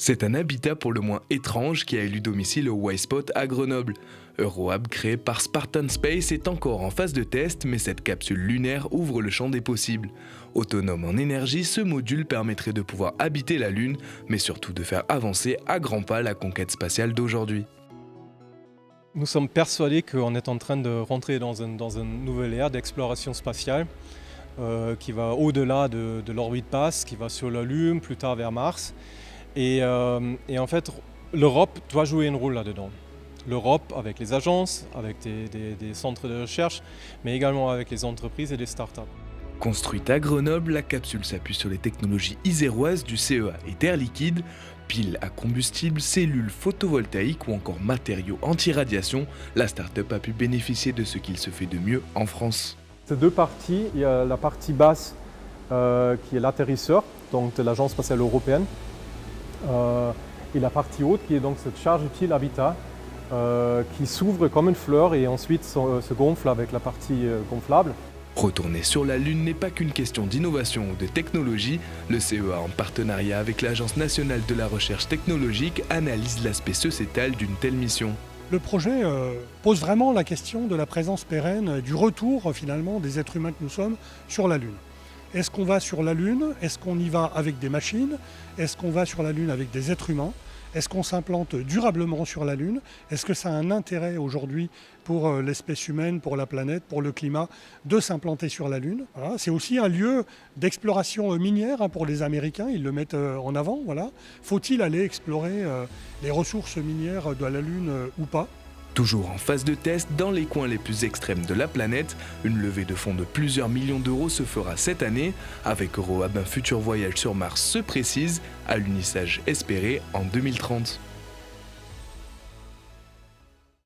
C'est un habitat pour le moins étrange qui a élu domicile au Y-Spot à Grenoble. Eurohab, créé par Spartan Space, est encore en phase de test, mais cette capsule lunaire ouvre le champ des possibles. Autonome en énergie, ce module permettrait de pouvoir habiter la Lune, mais surtout de faire avancer à grands pas la conquête spatiale d'aujourd'hui. Nous sommes persuadés qu'on est en train de rentrer dans une nouvelle ère d'exploration spatiale qui va au-delà de l'orbite basse, qui va sur la Lune, plus tard vers Mars. Et en fait, l'Europe doit jouer un rôle là-dedans. L'Europe avec les agences, avec des centres de recherche, mais également avec les entreprises et les startups. Construite à Grenoble, la capsule s'appuie sur les technologies iséroises du CEA et d'Air Liquide, piles à combustible, cellules photovoltaïques ou encore matériaux anti-radiation. La start-up a pu bénéficier de ce qu'il se fait de mieux en France. C'est deux parties. Il y a la partie basse qui est l'atterrisseur, donc de l'Agence spatiale européenne, et la partie haute qui est donc cette charge utile habitat qui s'ouvre comme une fleur et ensuite se gonfle avec la partie gonflable. Retourner sur la Lune n'est pas qu'une question d'innovation ou de technologie. Le CEA, en partenariat avec l'Agence nationale de la recherche technologique, analyse l'aspect sociétal d'une telle mission. Le projet pose vraiment la question de la présence pérenne, du retour finalement des êtres humains que nous sommes sur la Lune. Est-ce qu'on va sur la Lune? Est-ce qu'on y va avec des machines? Est-ce qu'on va sur la Lune avec des êtres humains? Est-ce qu'on s'implante durablement sur la Lune? Est-ce que ça a un intérêt aujourd'hui pour l'espèce humaine, pour la planète, pour le climat, de s'implanter sur la Lune? Voilà. C'est aussi un lieu d'exploration minière pour les Américains, ils le mettent en avant. Voilà. Faut-il aller explorer les ressources minières de la Lune ou pas? Toujours en phase de test, dans les coins les plus extrêmes de la planète, une levée de fonds de plusieurs millions d'euros se fera cette année. Avec Eurohab, un futur voyage sur Mars se précise, à l'unissage espéré en 2030.